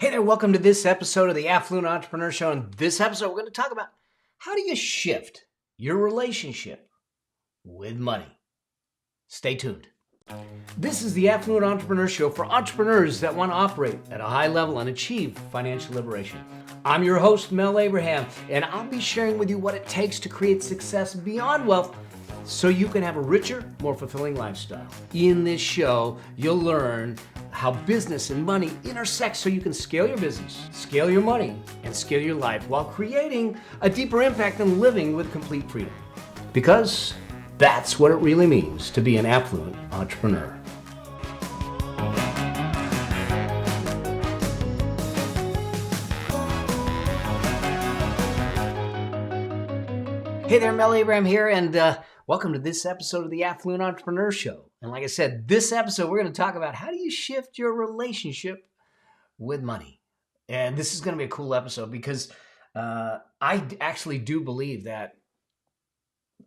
Hey there, welcome to this episode of the Affluent Entrepreneur Show. In this episode, we're going to talk about how do you shift your relationship with money. Stay tuned. This is the Affluent Entrepreneur Show for entrepreneurs that want to operate at a high level and achieve financial liberation. I'm your host, Mel Abraham, and I'll be sharing with you what it takes to create success beyond wealth so you can have a richer, more fulfilling lifestyle. In this show, you'll learn how business and money intersect so you can scale your business, scale your money, and scale your life while creating a deeper impact and living with complete freedom. Because that's what it really means to be an affluent entrepreneur. Hey there, Mel Abraham here, and welcome to this episode of the Affluent Entrepreneur Show. And like I said, this episode, we're going to talk about how do you shift your relationship with money. And this is going to be a cool episode because I actually do believe that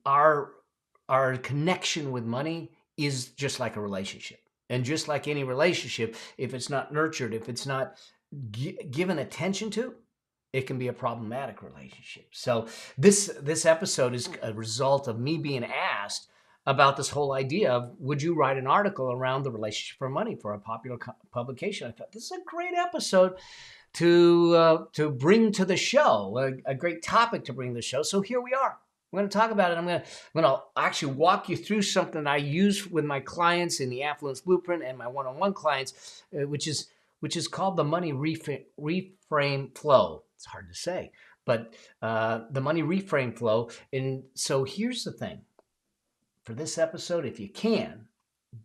our connection with money is just like a relationship. And just like any relationship, if it's not nurtured, if it's not given attention to, it can be a problematic relationship. So this episode is a result of me being asked about this whole idea of, would you write an article around the relationship for money for a popular publication? I thought this is a great episode to bring to the show, a great topic to bring to the show. So here we are. We're going to talk about it. I'm going to actually walk you through something I use with my clients in the Affluence Blueprint and my one-on-one clients, which is called the Money Reframe Flow. It's hard to say, but the Money Reframe Flow. And so here's the thing. For this episode, if you can,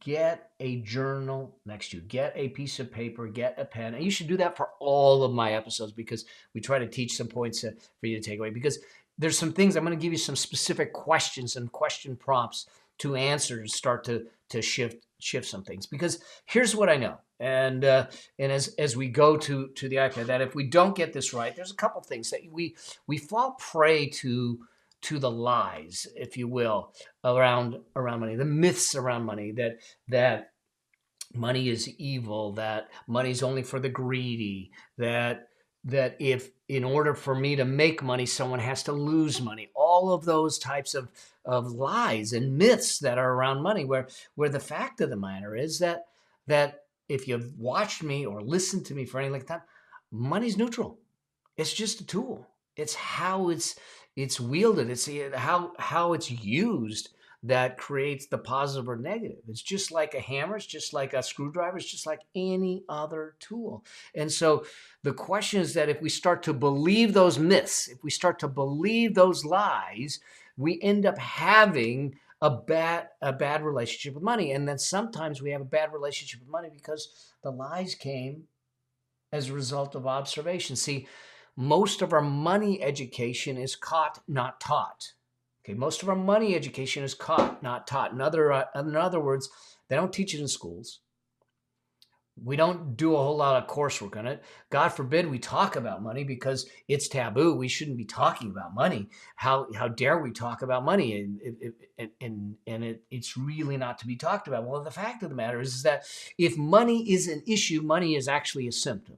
get a journal next to you. Get a piece of paper, get a pen. And you should do that for all of my episodes because we try to teach some points for you to take away. Because there's some things, I'm going to give you some specific questions and question prompts to answer to start to shift some things. Because here's what I know. And as we go to the iPad, that if we don't get this right, there's a couple things that we fall prey to the lies, if you will, around money, the myths around money, that money is evil, that money is only for the greedy, that if in order for me to make money, someone has to lose money. All of those types of lies and myths that are around money, where the fact of the matter is that if you've watched me or listened to me for any length of time, money's neutral. It's just a tool. It's how it's wielded. It's how it's used that creates the positive or negative. It's just like a hammer. It's just like a screwdriver. It's just like any other tool. And so the question is that if we start to believe those myths, if we start to believe those lies, we end up having a bad relationship with money. And then sometimes we have a bad relationship with money because the lies came as a result of observation. See, most of our money education is caught, not taught. Okay, most of our money education is caught, not taught. In other words, they don't teach it in schools. We don't do a whole lot of coursework on it. God forbid we talk about money because it's taboo. We shouldn't be talking about money. How dare we talk about money? And it's really not to be talked about. Well, the fact of the matter is that if money is an issue, money is actually a symptom.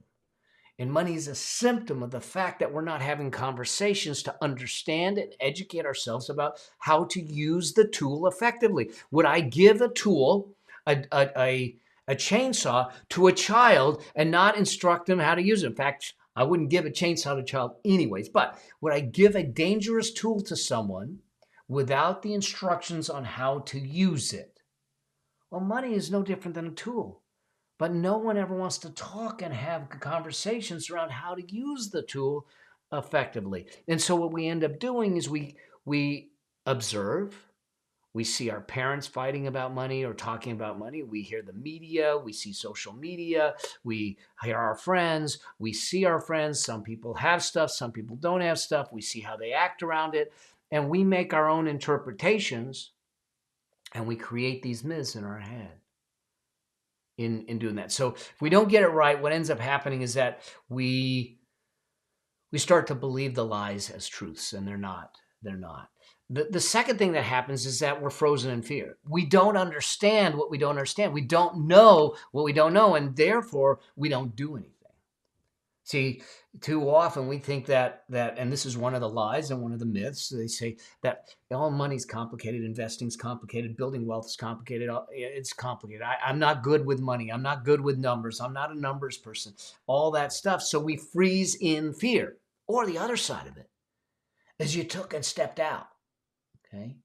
And money is a symptom of the fact that we're not having conversations to understand and educate ourselves about how to use the tool effectively. Would I give a tool, a chainsaw, to a child and not instruct them how to use it? In fact, I wouldn't give a chainsaw to a child anyways. But would I give a dangerous tool to someone without the instructions on how to use it? Well, money is no different than a tool. But no one ever wants to talk and have conversations around how to use the tool effectively. And so what we end up doing is we observe, we see our parents fighting about money or talking about money, we hear the media, we see social media, we hear our friends, we see our friends, some people have stuff, some people don't have stuff, we see how they act around it, and we make our own interpretations and we create these myths in our head. In doing that. So if we don't get it right, what ends up happening is that we start to believe the lies as truths, and they're not. The second thing that happens is that we're frozen in fear. We don't understand what we don't understand. We don't know what we don't know, and therefore we don't do anything. See, too often we think and this is one of the lies and one of the myths. They say that all money's complicated, investing's complicated, building wealth is complicated. It's complicated. I'm not good with money. I'm not good with numbers. I'm not a numbers person. All that stuff. So we freeze in fear. Or the other side of it is you took and stepped out. Okay,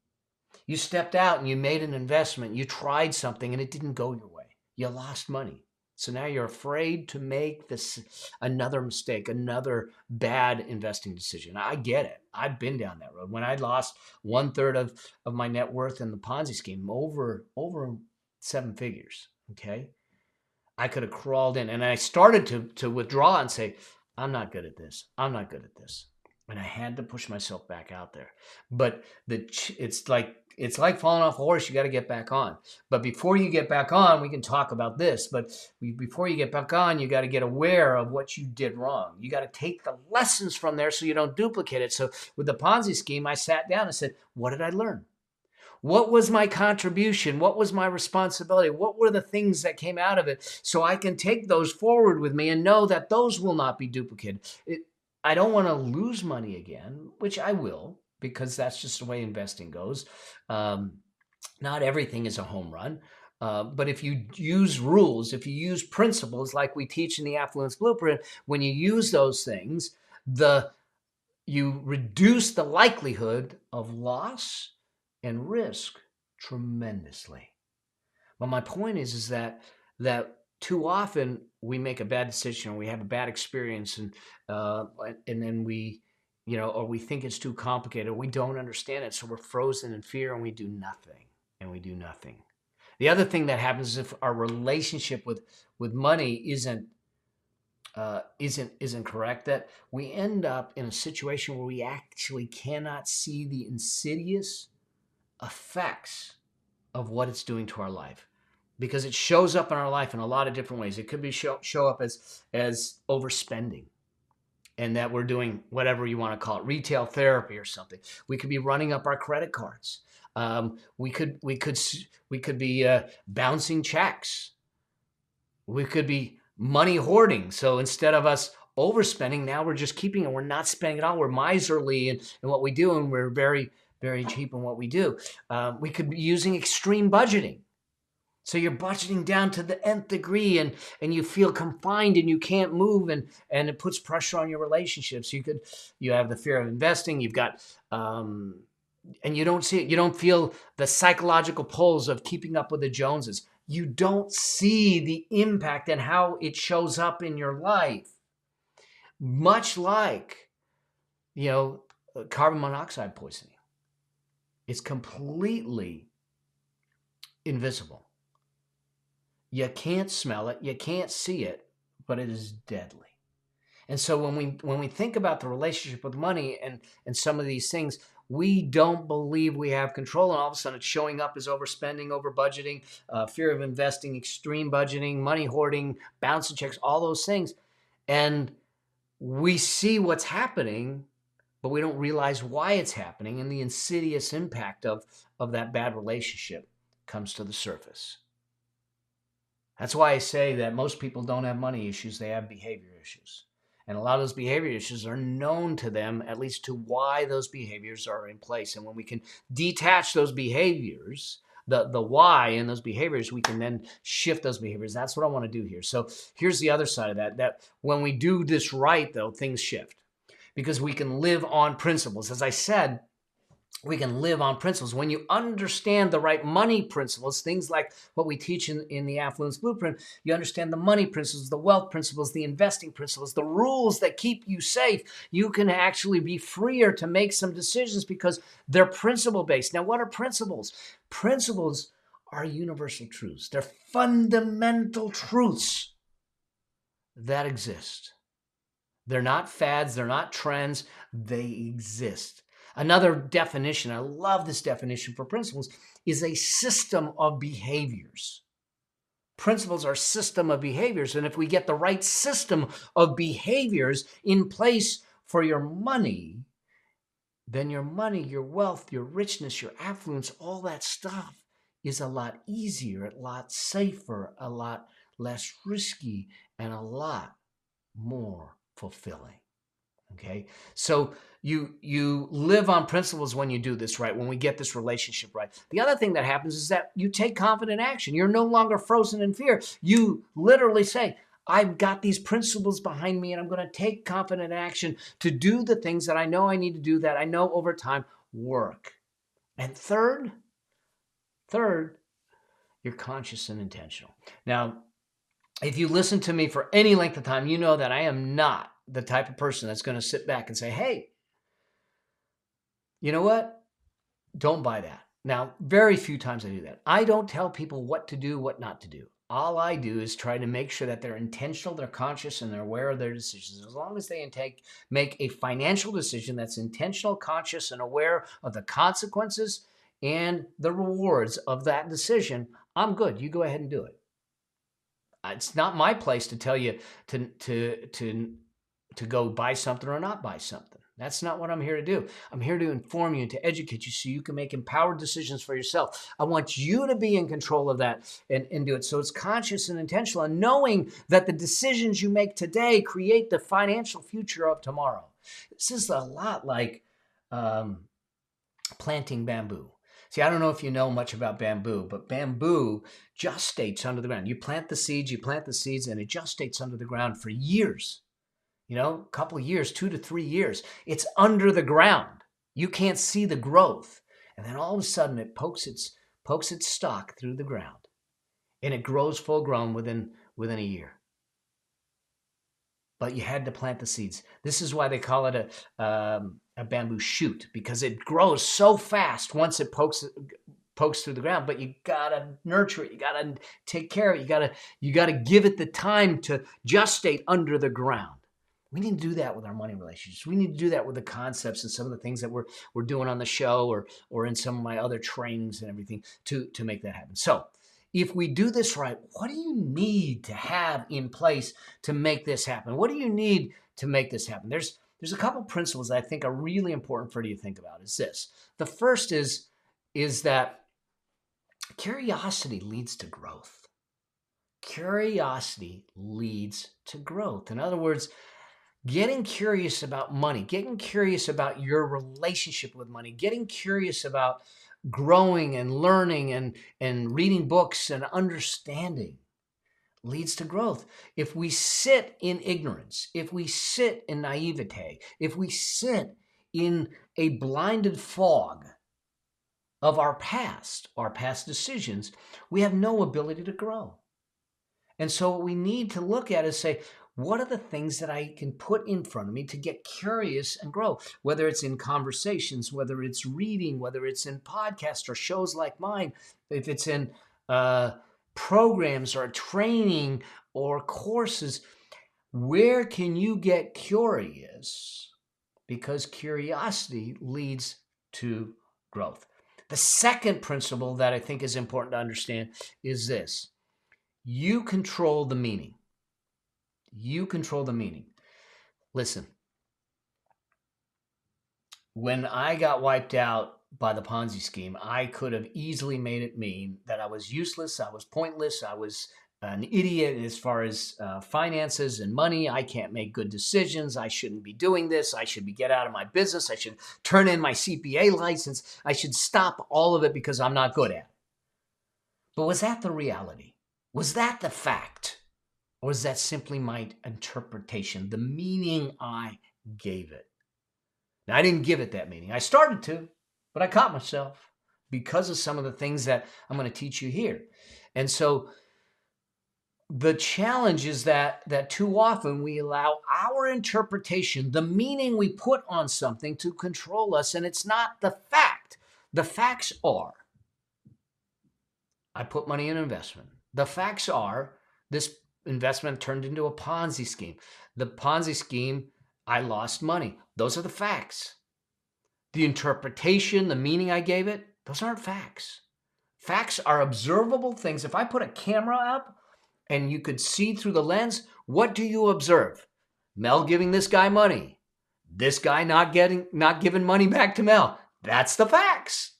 you stepped out and you made an investment. You tried something and it didn't go your way. You lost money. So now you're afraid to make another mistake, another bad investing decision. I get it. I've been down that road. When I lost 1/3 of my net worth in the Ponzi scheme, over 7 figures, okay? I could have crawled in, and I started to withdraw and say, I'm not good at this. I'm not good at this. And I had to push myself back out there. But it's like falling off a horse. You got to get back on. But before you get back on, we can talk about this. But before you get back on, you got to get aware of what you did wrong. You got to take the lessons from there so you don't duplicate it. So with the Ponzi scheme, I sat down and said, what did I learn? What was my contribution? What was my responsibility? What were the things that came out of it? So I can take those forward with me and know that those will not be duplicated. I don't want to lose money again, which I will, because that's just the way investing goes. Not everything is a home run. But if you use rules, if you use principles like we teach in the Affluence Blueprint, when you use those things, you reduce the likelihood of loss and risk tremendously. But my point is that too often we make a bad decision, or we have a bad experience, and then or we think it's too complicated, or we don't understand it, so we're frozen in fear and we do nothing. The other thing that happens is if our relationship with money isn't correct, that we end up in a situation where we actually cannot see the insidious effects of what it's doing to our life, because it shows up in our life in a lot of different ways. It could be show up as overspending, and that we're doing whatever you want to call it, retail therapy or something. We could be running up our credit cards. We could be bouncing checks. We could be money hoarding. So instead of us overspending, now we're just keeping it. We're not spending it all. We're miserly in what we do, and we're very, very cheap in what we do. We could be using extreme budgeting. So you're budgeting down to the nth degree, and you feel confined and you can't move, and it puts pressure on your relationships. You have the fear of investing. You've got and you don't see it. You don't feel the psychological pulls of keeping up with the Joneses. You don't see the impact and how it shows up in your life. Much like, carbon monoxide poisoning. It's completely invisible. You can't smell it, you can't see it, but it is deadly. And so when we think about the relationship with money and some of these things, we don't believe we have control, and all of a sudden it's showing up as overspending, over budgeting, fear of investing, extreme budgeting, money hoarding, bouncing checks, all those things. And we see what's happening, but we don't realize why it's happening, and the insidious impact of that bad relationship comes to the surface. That's why I say that most people don't have money issues, they have behavior issues. And a lot of those behavior issues are known to them, at least to why those behaviors are in place. And when we can detach those behaviors, the why in those behaviors, we can then shift those behaviors. That's what I want to do here. So here's the other side of that when we do this right, though, things shift. Because we can live on principles. As I said, we can live on principles. When you understand the right money principles, things like what we teach in the Affluence Blueprint, you understand the money principles, the wealth principles, the investing principles, the rules that keep you safe. You can actually be freer to make some decisions because they're principle-based. Now, what are principles? Principles are universal truths. They're fundamental truths that exist. They're not fads. They're not trends. They exist. Another definition, I love this definition for principles, is a system of behaviors. Principles are a system of behaviors, and if we get the right system of behaviors in place for your money, then your money, your wealth, your richness, your affluence, all that stuff is a lot easier, a lot safer, a lot less risky, and a lot more fulfilling. Okay, so you live on principles when you do this right, when we get this relationship right. The other thing that happens is that you take confident action. You're no longer frozen in fear. You literally say, I've got these principles behind me and I'm going to take confident action to do the things that I know I need to do, that I know over time work. And third, you're conscious and intentional. Now, if you listen to me for any length of time, you know that I am not the type of person that's going to sit back and say, hey, you know what? Don't buy that. Now, very few times I do that. I don't tell people what to do, what not to do. All I do is try to make sure that they're intentional, they're conscious, and they're aware of their decisions. As long as they make a financial decision that's intentional, conscious, and aware of the consequences and the rewards of that decision, I'm good. You go ahead and do it. It's not my place to tell you to go buy something or not buy something. That's not what I'm here to do. I'm here to inform you and to educate you so you can make empowered decisions for yourself. I want you to be in control of that and do it. So it's conscious and intentional, and knowing that the decisions you make today create the financial future of tomorrow. This is a lot like planting bamboo. See, I don't know if you know much about bamboo, but bamboo gestates under the ground. You plant the seeds, and it gestates under the ground for years. A couple of years, 2 to 3 years. It's under the ground. You can't see the growth. And then all of a sudden it pokes its stalk through the ground. And it grows full grown within a year. But you had to plant the seeds. This is why they call it a bamboo shoot, because it grows so fast once it pokes through the ground. But you gotta nurture it. You gotta take care of it. You gotta give it the time to gestate under the ground. We need to do that with our money relationships. We need to do that with the concepts and some of the things that we're doing on the show or in some of my other trainings and everything to make that happen. So if we do this right, what do you need to have in place to make this happen? What do you need to make this happen? There's a couple principles that I think are really important for you to think about. Is this. The first is that curiosity leads to growth. Curiosity leads to growth. In other words, getting curious about money, getting curious about your relationship with money, getting curious about growing and learning and reading books and understanding leads to growth. If we sit in ignorance, if we sit in naivete, if we sit in a blinded fog of our past decisions, we have no ability to grow. And so what we need to look at is say, what are the things that I can put in front of me to get curious and grow? Whether it's in conversations, whether it's reading, whether it's in podcasts or shows like mine, if it's in programs or training or courses, where can you get curious? Because curiosity leads to growth. The second principle that I think is important to understand is this. You control the meaning. You control the meaning. Listen, when I got wiped out by the Ponzi scheme, I could have easily made it mean that I was useless, I was pointless, I was an idiot as far as finances and money. I can't make good decisions. I shouldn't be doing this. I should get out of my business. I should turn in my CPA license. I should stop all of it because I'm not good at it. But was that the reality? Was that the fact? Or is that simply my interpretation, the meaning I gave it? Now, I didn't give it that meaning. I started to, but I caught myself because of some of the things that I'm going to teach you here. And so the challenge is that too often we allow our interpretation, the meaning we put on something, to control us, and it's not the fact. The facts are, I put money in an investment. The facts are, this investment turned into a Ponzi scheme. The Ponzi scheme, I lost money. Those are the facts. The interpretation, the meaning I gave it, those aren't facts. Facts are observable things. If I put a camera up and you could see through the lens, what do you observe? Mel giving this guy money. This guy not giving money back to Mel. That's the facts.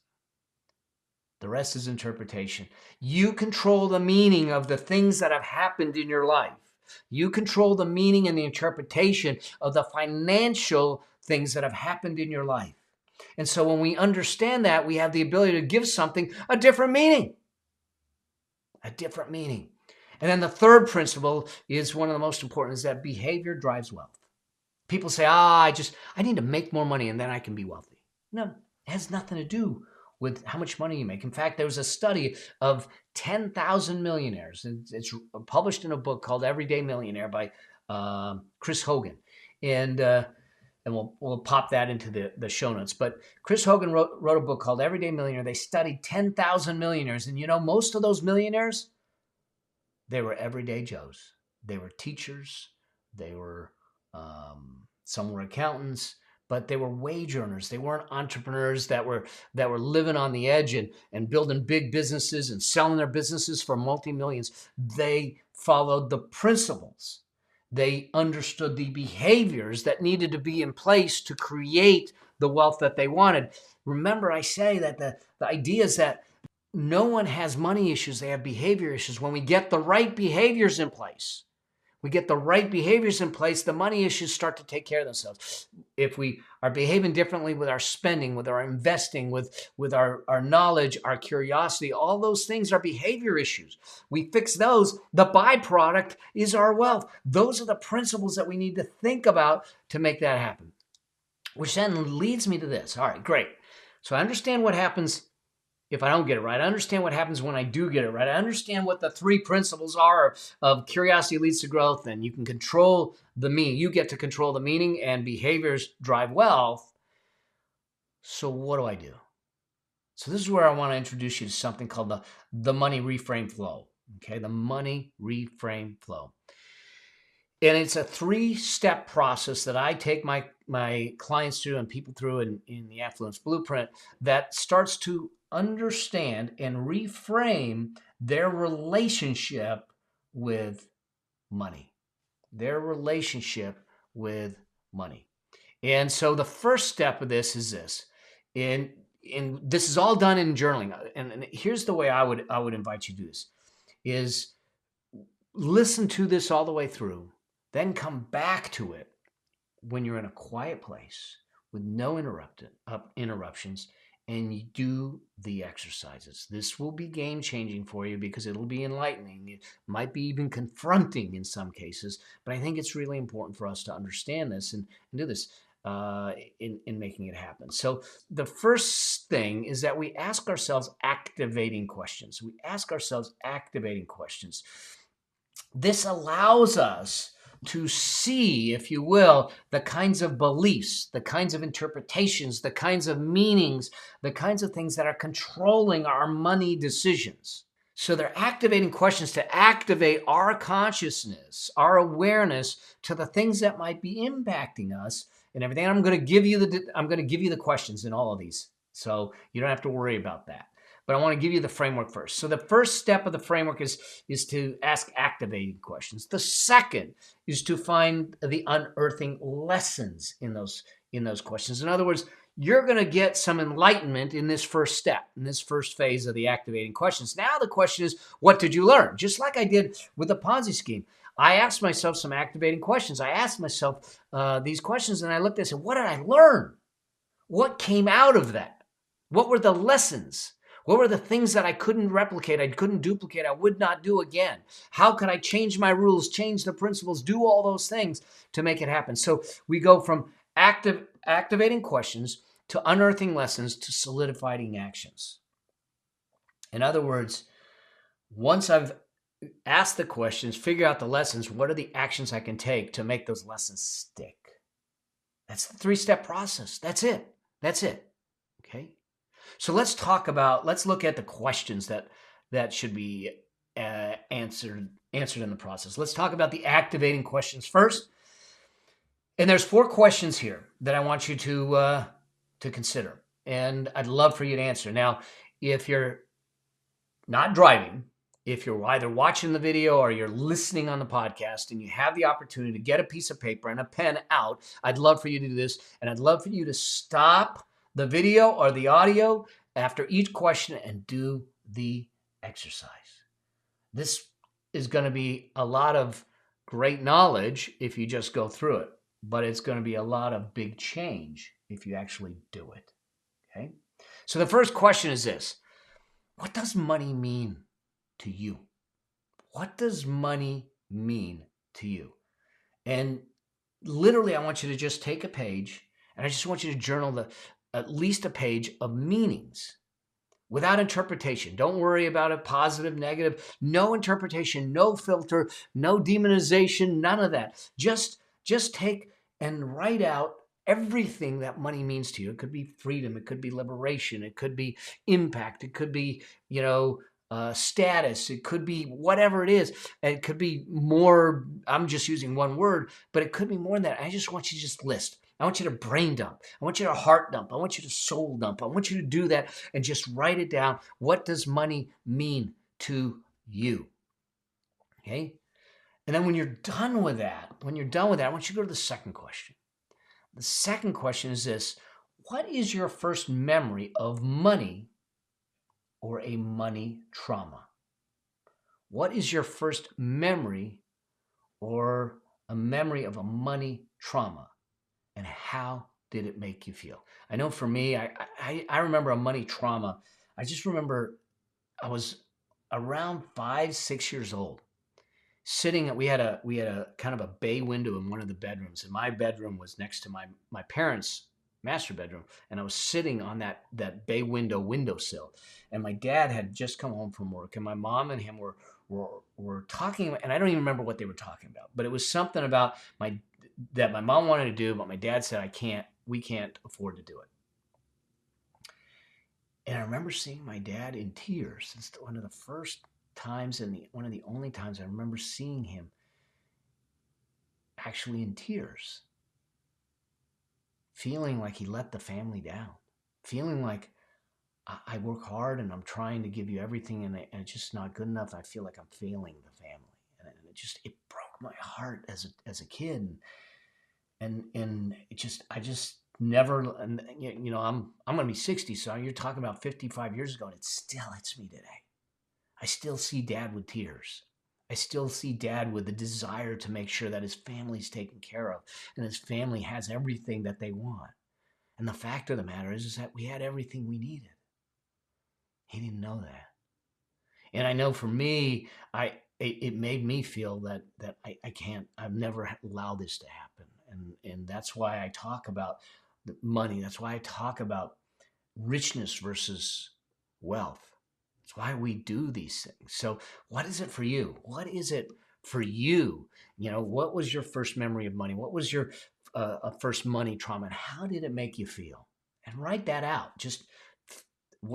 The rest is interpretation. You control the meaning of the things that have happened in your life. You control the meaning and the interpretation of the financial things that have happened in your life. And so when we understand that, we have the ability to give something a different meaning. A different meaning. And then the third principle is one of the most important, is that behavior drives wealth. People say, I need to make more money and then I can be wealthy. No, it has nothing to do with how much money you make. In fact, there was a study of 10,000 millionaires. It's published in a book called Everyday Millionaire by Chris Hogan. And we'll pop that into the show notes. But Chris Hogan wrote a book called Everyday Millionaire. They studied 10,000 millionaires. And most of those millionaires, they were everyday Joes. They were teachers. They were, some were accountants, but they were wage earners. They weren't entrepreneurs that were living on the edge and building big businesses and selling their businesses for multi-millions. They followed the principles. They understood the behaviors that needed to be in place to create the wealth that they wanted. Remember, I say that the idea is that no one has money issues. They have behavior issues. When we get the right behaviors in place, the money issues start to take care of themselves. If we are behaving differently with our spending, with our investing, with our knowledge, our curiosity, all those things are behavior issues. We fix those. The byproduct is our wealth. Those are the principles that we need to think about to make that happen. Which then leads me to this. All right, great. So I understand what happens if I don't get it right. I understand what happens when I do get it right. I understand what the three principles are of curiosity leads to growth, and you can control the meaning. You get to control the meaning, and behaviors drive wealth. So what do I do? So this is where I want to introduce you to something called the Money Reframe Flow. Okay, the Money Reframe Flow. And it's a 3-step process that I take my clients through and people through in the Affluence Blueprint that starts to understand and reframe their relationship with money. And so the first step of this is this. And this is all done in journaling. And here's the way I would invite you to do this, is listen to this all the way through, then come back to it when you're in a quiet place with no interruptions, and you do the exercises. This will be game-changing for you because it'll be enlightening. It might be even confronting in some cases, but I think it's really important for us to understand this and do this in making it happen. So the first thing is that we ask ourselves activating questions. This allows us to see, if you will, the kinds of beliefs, the kinds of interpretations, the kinds of meanings, the kinds of things that are controlling our money decisions. So they're activating questions to activate our consciousness, our awareness to the things that might be impacting us and everything. I'm going to give you the questions in all of these, so you don't have to worry about that. But I want to give you the framework first. So the first step of the framework is to ask activating questions. The second is to find the unearthing lessons in those questions. In other words, you're going to get some enlightenment in this first step, in this first phase of the activating questions. Now the question is, what did you learn? Just like I did with the Ponzi scheme. I asked myself some activating questions. I asked myself these questions, and I looked and said, what did I learn? What came out of that? What were the lessons? What were the things that I couldn't replicate, I couldn't duplicate, I would not do again? How could I change my rules, change the principles, do all those things to make it happen? So we go from activating questions to unearthing lessons to solidifying actions. In other words, once I've asked the questions, figure out the lessons, what are the actions I can take to make those lessons stick? That's the 3-step process. That's it. Okay? So let's look at the questions that should be answered in the process. Let's talk about the activating questions first. And there's 4 questions here that I want you to consider. And I'd love for you to answer. Now, if you're not driving, if you're either watching the video or you're listening on the podcast and you have the opportunity to get a piece of paper and a pen out, I'd love for you to do this. And I'd love for you to stop the video or the audio after each question and do the exercise. This is going to be a lot of great knowledge if you just go through it, but it's going to be a lot of big change if you actually do it. Okay? So the first question is this: what does money mean to you? What does money mean to you? And literally, I want you to just take a page and I just want you to journal at least a page of meanings without interpretation. Don't worry about it, positive, negative, no interpretation, no filter, no demonization, none of that. Just take and write out everything that money means to you. It could be freedom, it could be liberation, it could be impact, it could be, status, it could be whatever it is. It could be more, I'm just using one word, but it could be more than that. I just want you to just list. I want you to brain dump. I want you to heart dump. I want you to soul dump. I want you to do that and just write it down. What does money mean to you? Okay? And then when you're done with that, I want you to go to the second question. The second question is this: what is your first memory of money or a money trauma? What is your first memory or a memory of a money trauma? And how did it make you feel? I know for me, I remember a money trauma. I just remember I was around 5, 6 years old, sitting. We had a kind of a bay window in one of the bedrooms, and my bedroom was next to my parents' master bedroom, and I was sitting on that bay windowsill. And my dad had just come home from work, and my mom and him were talking, and I don't even remember what they were talking about, but it was something about that my mom wanted to do, but my dad said, we can't afford to do it. And I remember seeing my dad in tears. It's one of the first times and one of the only times I remember seeing him actually in tears, feeling like he let the family down, feeling like I work hard and I'm trying to give you everything and it's just not good enough. I feel like I'm failing the family. And it broke my heart as a kid. And I just never, I'm going to be 60. So you're talking about 55 years ago and it still hits me today. I still see Dad with tears. I still see Dad with the desire to make sure that his family's taken care of and his family has everything that they want. And the fact of the matter is that we had everything we needed. He didn't know that. And I know for me, it made me feel that I've never allowed this to happen. And that's why I talk about money. That's why I talk about richness versus wealth. That's why we do these things. So what is it for you? What is it for you? What was your first memory of money? What was your first money trauma? And how did it make you feel? And write that out. Just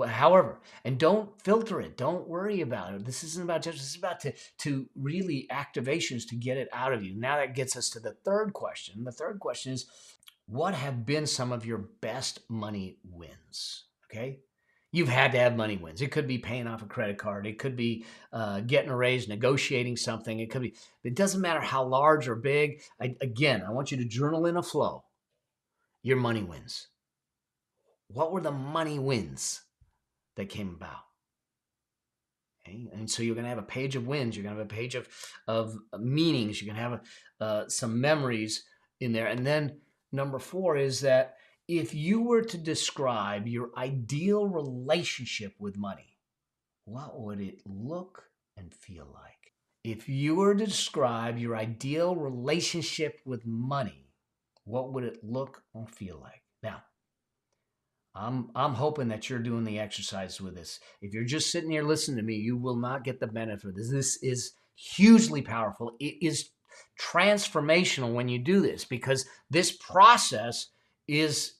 however, and don't filter it. Don't worry about it. This isn't about judgment. This is about to really activations to get it out of you. Now that gets us to the third question. The third question is, what have been some of your best money wins? Okay. You've had to have money wins. It could be paying off a credit card. It could be getting a raise, negotiating something. It doesn't matter how large or big. I want you to journal in a flow your money wins. What were the money wins that came about? Okay? And so you're going to have a page of wins. You're going to have a page of meanings. You're going to have some memories in there. And then number 4 is that if you were to describe your ideal relationship with money, what would it look and feel like? If you were to describe your ideal relationship with money, what would it look or feel like? Now, I'm hoping that you're doing the exercise with this. If you're just sitting here listening to me, you will not get the benefit of this. This is hugely powerful. It is transformational when you do this, because this process is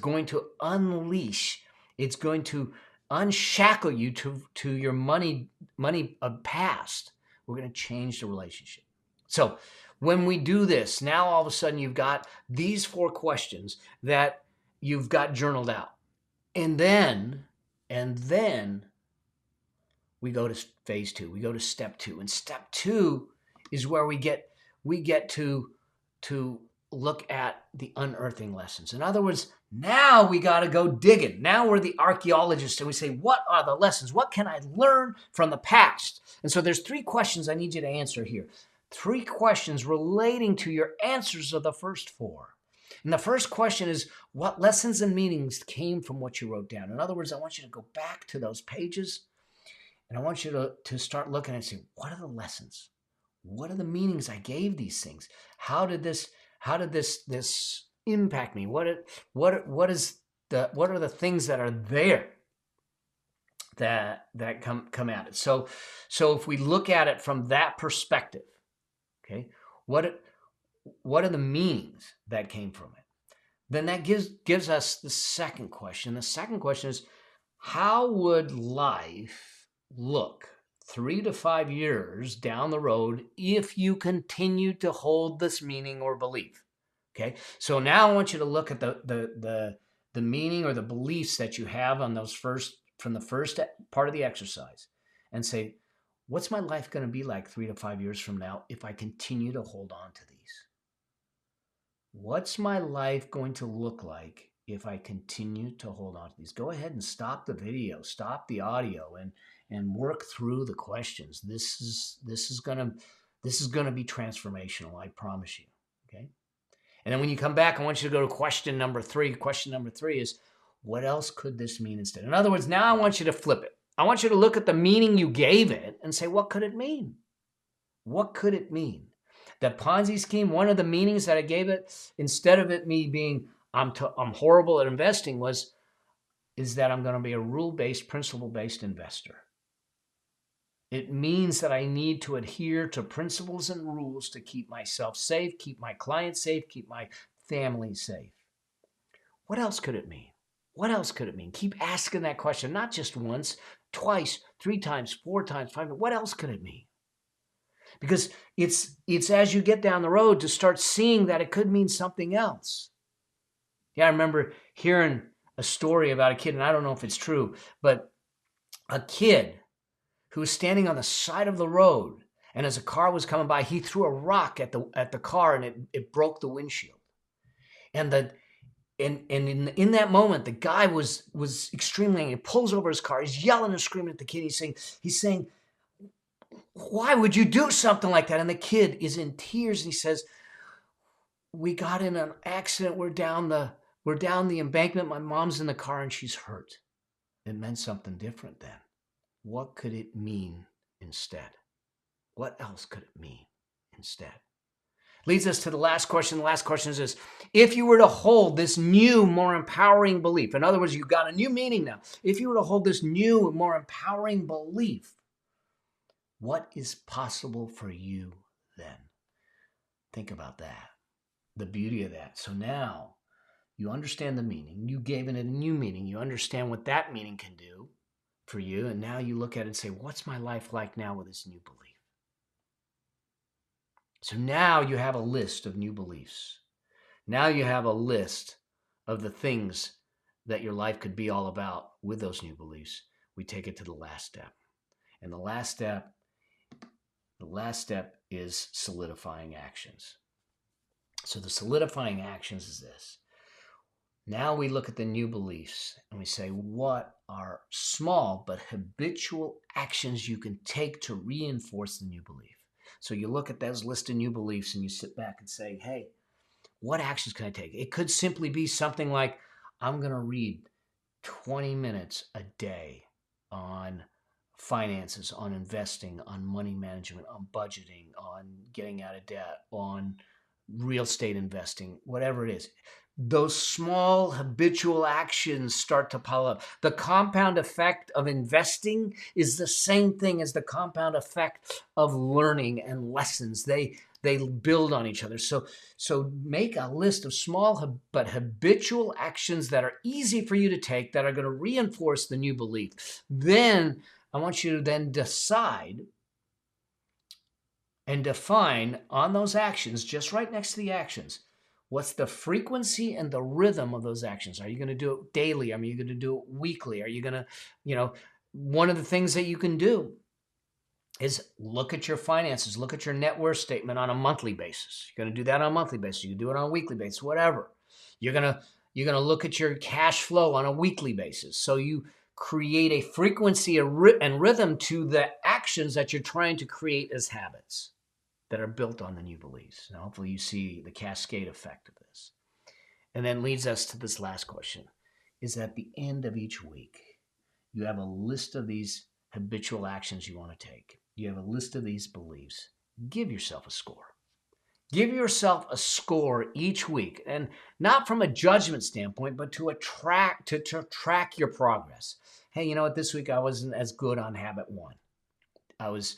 going to unleash, it's going to unshackle you to your money past. We're going to change the relationship. So when we do this, now all of a sudden you've got these 4 questions that you've got journaled out. And then we go to phase 2. We go to step 2. And step 2 is where we get to look at the unearthing lessons. In other words, now we got to go digging. Now we're the archaeologists and we say, what are the lessons? What can I learn from the past? And so there's 3 questions I need you to answer here. 3 questions relating to your answers of the first 4. And the first question is, what lessons and meanings came from what you wrote down? In other words, I want you to go back to those pages, and I want you to start looking and say, what are the lessons? What are the meanings I gave these things? How did this impact me? What are the things that are there that come at it? So if we look at it from that perspective, okay, what are the meanings that came from it? Then that gives us the second question. The second question is, how would life look 3 to 5 years down the road if you continue to hold this meaning or belief? Okay, so now I want you to look at the meaning or the beliefs that you have on those from the first part of the exercise, and say, what's my life going to be like 3 to 5 years from now if I continue to hold on to these? What's my life going to look like if I continue to hold on to these? Go ahead and stop the video, stop the audio, and work through the questions. This is gonna be transformational, I promise you. Okay. And then when you come back, I want you to go to question number 3. Question number 3 is, what else could this mean instead? In other words, now I want you to flip it. I want you to look at the meaning you gave it and say, what could it mean? What could it mean? That Ponzi scheme, one of the meanings that I gave it, instead of it me being, I'm horrible at investing, is that I'm going to be a rule-based, principle-based investor. It means that I need to adhere to principles and rules to keep myself safe, keep my clients safe, keep my family safe. What else could it mean? What else could it mean? Keep asking that question, not just once, twice, 3 times, 4 times, 5 times. What else could it mean? Because it's as you get down the road to start seeing that it could mean something else. Yeah, I remember hearing a story about a kid, and I don't know if it's true, but a kid who was standing on the side of the road, and as a car was coming by, he threw a rock at the car, and it broke the windshield. And in that moment, the guy was extremely angry. He pulls over his car. He's yelling and screaming at the kid. He's saying, why would you do something like that? And the kid is in tears, and he says, we got in an accident. We're down the embankment. My mom's in the car and she's hurt. It meant something different then. What could it mean instead? What else could it mean instead? Leads us to the last question. The last question is this: if you were to hold this new, more empowering belief, in other words, you've got a new meaning now. If you were to hold this new, more empowering belief, what is possible for you then? Think about that. The beauty of that. So now you understand the meaning. You gave it a new meaning. You understand what that meaning can do for you. And now you look at it and say, what's my life like now with this new belief? So now you have a list of new beliefs. Now you have a list of the things that your life could be all about with those new beliefs. We take it to the last step. And the last step is solidifying actions. So the solidifying actions is this. Now we look at the new beliefs and we say, what are small but habitual actions you can take to reinforce the new belief? So you look at those list of new beliefs and you sit back and say, hey, what actions can I take? It could simply be something like, I'm going to read 20 minutes a day on finances, on investing, on money management, on budgeting, on getting out of debt, on real estate investing, whatever it is. Those small habitual actions start to pile up. The compound effect of investing is the same thing as the compound effect of learning and lessons. They build on each other. So make a list of small but habitual actions that are easy for you to take, that are going to reinforce the new belief. Then I want you to then decide and define on those actions, just right next to the actions, what's the frequency and the rhythm of those actions? Are you going to do it daily? Are you going to do it weekly? Are you going to, one of the things that you can do is look at your finances, look at your net worth statement on a monthly basis. You're going to do that on a monthly basis. You can do it on a weekly basis, whatever. You're going to look at your cash flow on a weekly basis. So you create a frequency and rhythm to the actions that you're trying to create as habits. that are built on the new beliefs. Now, hopefully you see the cascade effect of this. And then leads us to this last question, is at the end of each week, you have a list of these habitual actions you want to take. You have a list of these beliefs. Give yourself a score. Give yourself a score each week, and not from a judgment standpoint, but to track your progress. Hey, you know what? This week I wasn't as good on habit 1. I was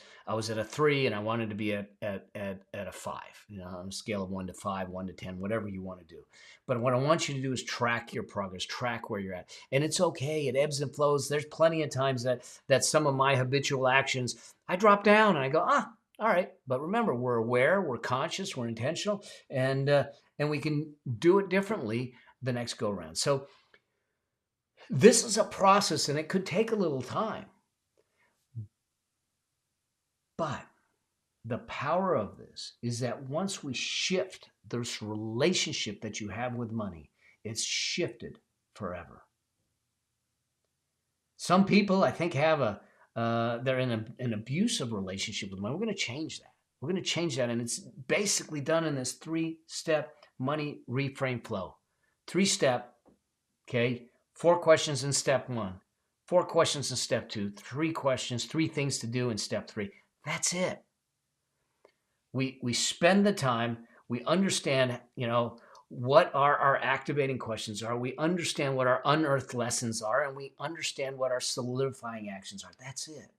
at a 3, and I wanted to be at a 5. On a scale of 1 to 5, 1 to 10, whatever you want to do. But what I want you to do is track your progress, track where you're at, and it's okay. It ebbs and flows. There's plenty of times that some of my habitual actions I drop down and I go, all right. But remember, we're aware, we're conscious, we're intentional, and we can do it differently the next go around. So this is a process, and it could take a little time. But the power of this is that once we shift this relationship that you have with money, it's shifted forever. Some people, I think, have they're in an abusive relationship with money. We're going to change that. We're going to change that. And it's basically done in this 3-step money reframe flow. 3-step, okay? 4 questions in step 1, 4 questions in step 2, 3 questions, 3 things to do in step 3. That's it. We spend the time, we understand, what our activating questions are. We understand what our unearthed lessons are, and we understand what our solidifying actions are. That's it.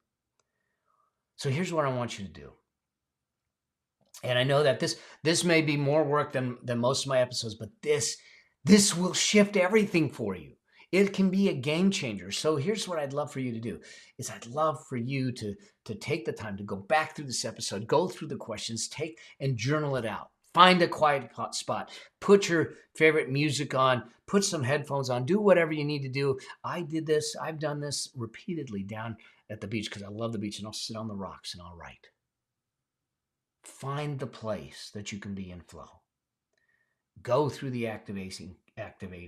So here's what I want you to do. And I know that this may be more work than most of my episodes, but this will shift everything for you. It can be a game changer. So here's what I'd love for you to do, is I'd love for you to take the time to go back through this episode, go through the questions, take and journal it out. Find a quiet spot. Put your favorite music on. Put some headphones on. Do whatever you need to do. I did this. I've done this repeatedly down at the beach because I love the beach, and I'll sit on the rocks and I'll write. Find the place that you can be in flow. Go through the activating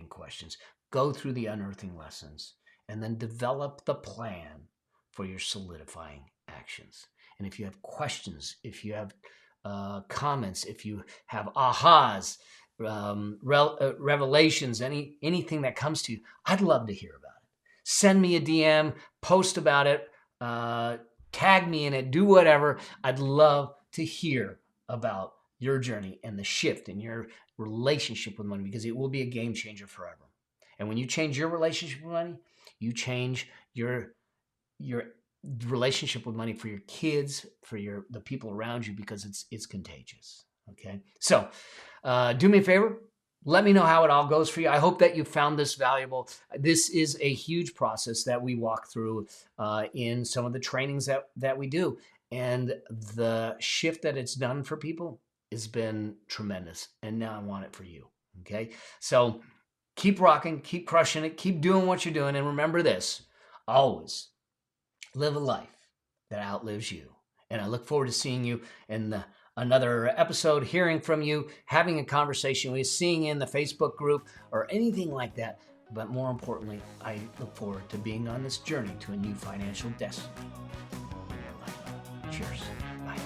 questions. Go through the unearthing lessons, and then develop the plan for your solidifying actions. And if you have questions, if you have comments, if you have ahas, revelations, anything that comes to you, I'd love to hear about it. Send me a DM, post about it, tag me in it, do whatever. I'd love to hear about your journey and the shift in your relationship with money, because it will be a game changer forever. And when you change your relationship with money, you change your relationship with money for your kids, for the people around you, because it's contagious. Okay, so do me a favor. Let me know how it all goes for you. I hope that you found this valuable. This is a huge process that we walk through in some of the trainings that we do, and the shift that it's done for people has been tremendous. And now I want it for you. Okay, so keep rocking, keep crushing it, keep doing what you're doing, and remember this: always live a life that outlives you. And I look forward to seeing you in another episode, hearing from you, having a conversation with you, seeing you in the Facebook group or anything like that. But more importantly, I look forward to being on this journey to a new financial destiny. Cheers. Bye.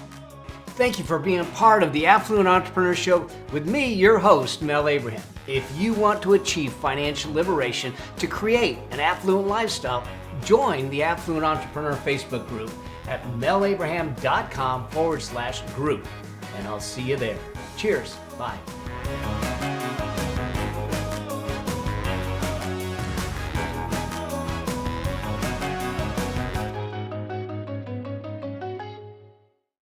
Thank you for being a part of the Affluent Entrepreneur Show with me, your host, Mel Abraham. If you want to achieve financial liberation to create an affluent lifestyle, join the Affluent Entrepreneur Facebook group at melabraham.com/group. And I'll see you there. Cheers. Bye.